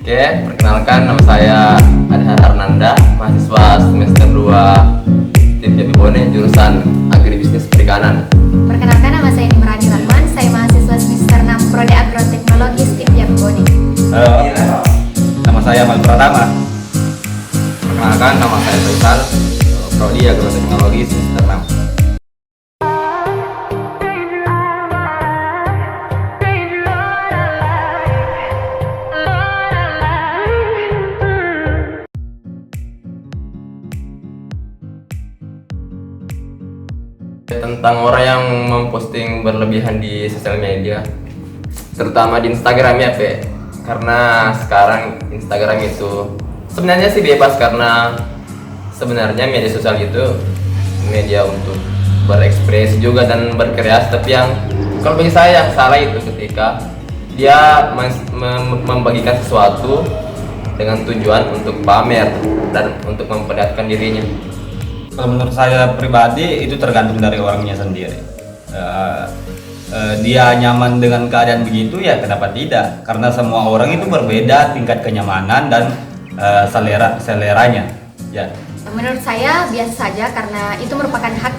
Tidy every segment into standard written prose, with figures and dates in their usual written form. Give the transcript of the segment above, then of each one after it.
Oke, perkenalkan nama saya Adhar Arnanda, mahasiswa semester 2 TIP Jabibone, jurusan Agribisnis Perikanan. Perkenalkan, nama saya Nimrani Rahman, saya mahasiswa semester 6 Prodi Agroteknologi TIP Jabibone. Nama saya Mal Pratama. Perkenalkan, nama saya Faisal, Prodi Agroteknologi semester 6. Tentang orang yang memposting berlebihan di sosial media, terutama di Instagram ya, Pe. Karena sekarang Instagram itu sebenarnya sih bebas, karena sebenarnya media sosial itu media untuk berekspresi juga dan berkreasi. Tapi yang kalau bagi saya yang salah itu ketika dia membagikan sesuatu dengan tujuan untuk pamer dan untuk memperlihatkan dirinya. Kalau menurut saya pribadi itu tergantung dari orangnya sendiri. Dia nyaman dengan keadaan begitu ya kenapa tidak? Karena semua orang itu berbeda tingkat kenyamanan dan seleranya. Ya. Menurut saya biasa saja karena itu merupakan hak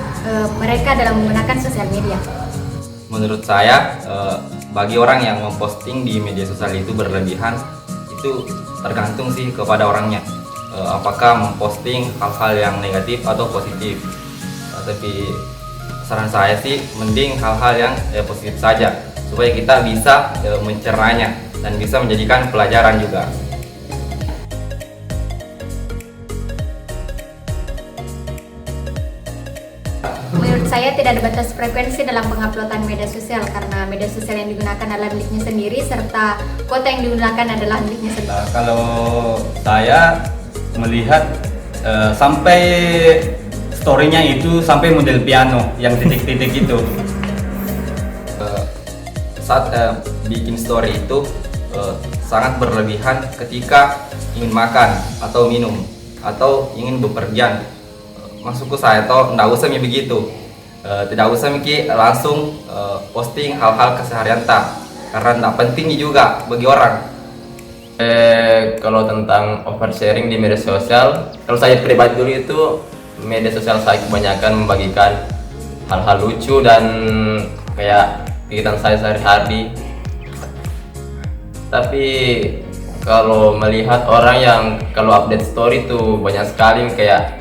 mereka dalam menggunakan sosial media. Menurut saya, bagi orang yang memposting di media sosial itu berlebihan, itu tergantung sih kepada orangnya. Apakah memposting hal-hal yang negatif atau positif. Tapi saran saya sih mending hal-hal yang positif saja, supaya kita bisa mencernanya dan bisa menjadikan pelajaran juga. Menurut saya tidak ada batas frekuensi dalam penguploadan media sosial karena media sosial yang digunakan adalah miliknya sendiri serta kota yang digunakan adalah miliknya sendiri. Kalau saya melihat sampai story-nya itu sampai model piano yang titik-titik itu. Saat bikin story itu sangat berlebihan ketika ingin makan atau minum atau ingin bepergian. Maksudku saya toh nggak usah begitu, tidak usah langsung posting hal-hal keseharian karena nggak penting juga bagi orang. Kalau tentang oversharing di media sosial, kalau saya pribadi dulu itu media sosial saya kebanyakan membagikan hal-hal lucu dan kayak kegiatan saya sehari-hari. Tapi kalau melihat orang yang kalau update story itu banyak sekali kayak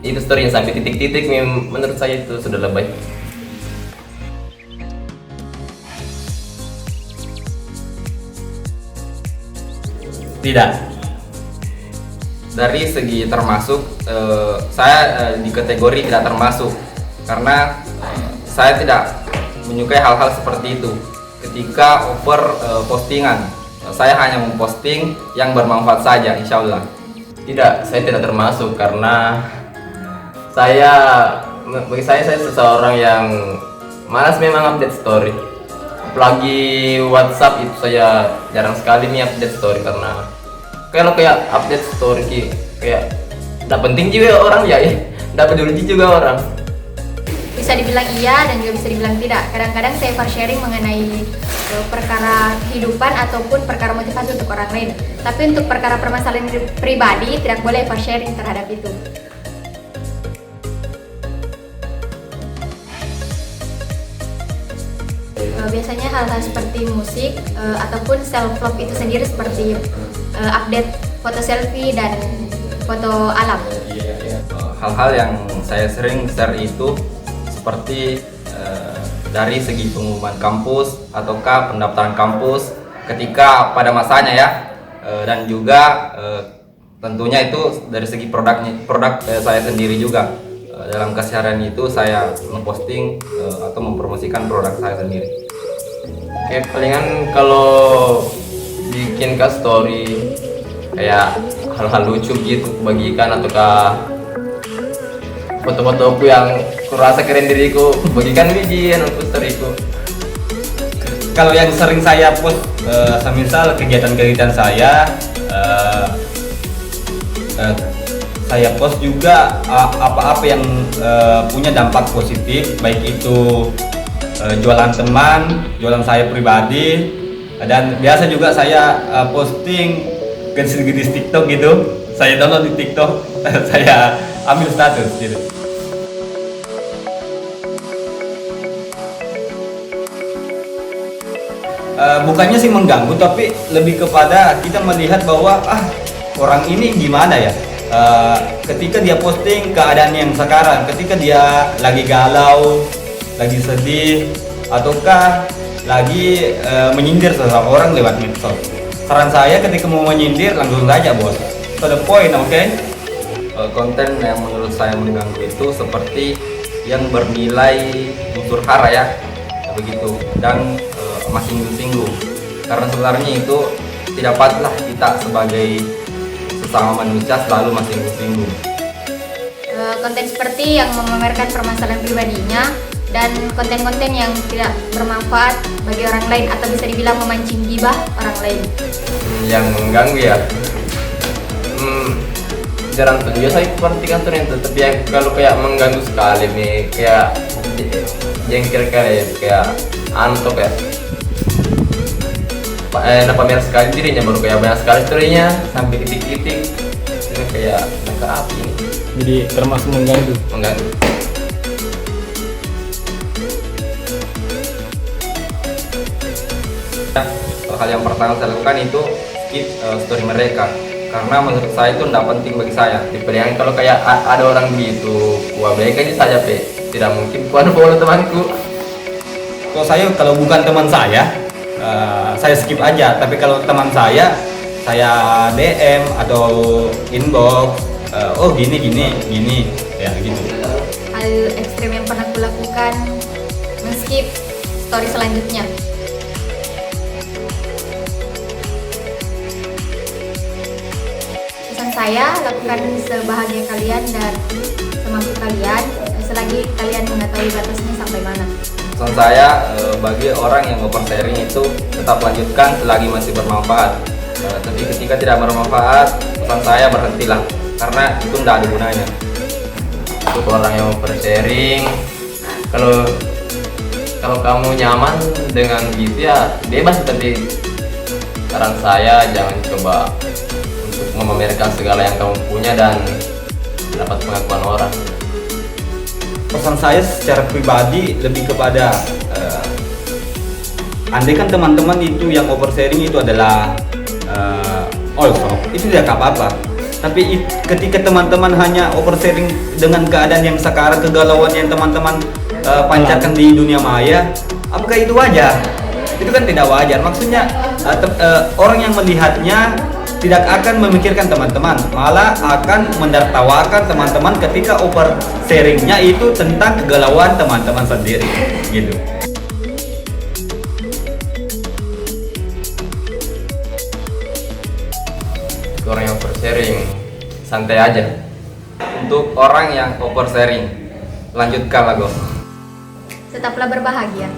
itu story yang sampai titik-titik, menurut saya itu sudah lebay. Tidak. Dari segi termasuk, saya di kategori tidak termasuk karena saya tidak menyukai hal-hal seperti itu. Ketika over postingan, saya hanya memposting yang bermanfaat saja, insya Allah. Tidak, saya tidak termasuk karena bagi saya seseorang yang malas memang update story. Apalagi WhatsApp itu saya jarang sekali nih update story karena kalau kayak update story kayak tidak penting juga orang ya, tidak peduli juga orang. Bisa dibilang iya dan juga bisa dibilang tidak. Kadang-kadang saya sharing mengenai perkara kehidupan ataupun perkara motivasi untuk orang lain. Tapi untuk perkara permasalahan pribadi tidak boleh sharing terhadap itu. Biasanya hal-hal seperti musik ataupun self vlog itu sendiri seperti update foto selfie dan foto alam. Hal-hal yang saya sering share itu seperti dari segi pengumuman kampus ataukah pendaftaran kampus ketika pada masanya ya, dan juga tentunya itu dari segi produk saya sendiri juga. Dalam keseharian itu saya memposting atau mempromosikan produk saya sendiri. Oke, palingan kalau bikin story kayak hal-hal lucu gitu bagikan ataukah foto-fotoku yang kurasa keren diriku bagikan video untuk storyku. Kalau yang sering saya post, semisal kegiatan-kegiatan saya post juga apa-apa yang punya dampak positif, baik itu jualan teman, jualan saya pribadi, Dan biasa juga saya posting gadis-gadis TikTok gitu. Saya download di TikTok, saya ambil status gitu. Bukannya sih mengganggu, tapi lebih kepada kita melihat bahwa orang ini gimana ya. Ketika dia posting keadaan yang sekarang, ketika dia lagi galau, lagi sedih, ataukah lagi menyindir seseorang lewat medsos. Saran saya ketika mau menyindir langsung saja bos, to the point, oke? Konten yang menurut saya mengganggu itu seperti yang bernilai unsur hara ya, begitu, dan masih singgung. Karena sebenarnya itu tidak patutlah kita sebagai sesama manusia selalu masih singgung. Konten seperti yang memamerkan permasalahan pribadinya dan konten-konten yang tidak bermanfaat bagi orang lain atau bisa dibilang memancing gibah orang lain. Yang mengganggu ya, jarang tuh biasa seperti kantor yang tetap yang kalau kayak mengganggu sekali nih, kayak jengkel kali, kayak antok ya. Pamer sekali dirinya, baru kayak banyak sekali storynya sampai titik-titik itu kayak nangkar api nih. Jadi termasuk mengganggu. Mengganggu. Hal yang pertama saya lakukan itu skip story mereka, karena menurut saya itu tidak penting bagi saya. Tipe yang kalau kayak ada orang begitu, wah baik aja saja pe, tidak mungkin ku unfollow temanku. Kalau bukan teman saya skip aja. Tapi kalau teman saya DM atau inbox, oh gini ya gitu. Hal ekstrim yang pernah kulakukan, men-skip story selanjutnya. Pesan saya, lakukan sebahagia kalian dan semampu kalian, selagi kalian mengetahui batasnya sampai mana. Pesan saya bagi orang yang oversharing itu tetap lanjutkan selagi masih bermanfaat. Tapi ketika tidak bermanfaat, pesan saya berhentilah, karena itu tidak ada gunanya. Untuk orang yang oversharing, kalau kamu nyaman dengan gitu ya bebas, tapi saran saya jangan coba untuk memamerkan segala yang kamu punya dan dapat pengakuan orang. Pesan saya secara pribadi lebih kepada andai kan teman-teman itu yang oversharing itu adalah also itu tidak apa-apa. Tapi ketika teman-teman hanya oversharing dengan keadaan yang sekarang, kegalauan yang teman-teman pancarkan di dunia maya, apakah itu wajar? Itu kan tidak wajar. Maksudnya orang yang melihatnya tidak akan memikirkan teman-teman, malah akan menertawakan teman-teman ketika oversharingnya itu tentang kegalauan teman-teman sendiri gitu. Orang yang oversharing santai aja. Untuk orang yang oversharing, lanjutkan lah, Go. Tetaplah berbahagia.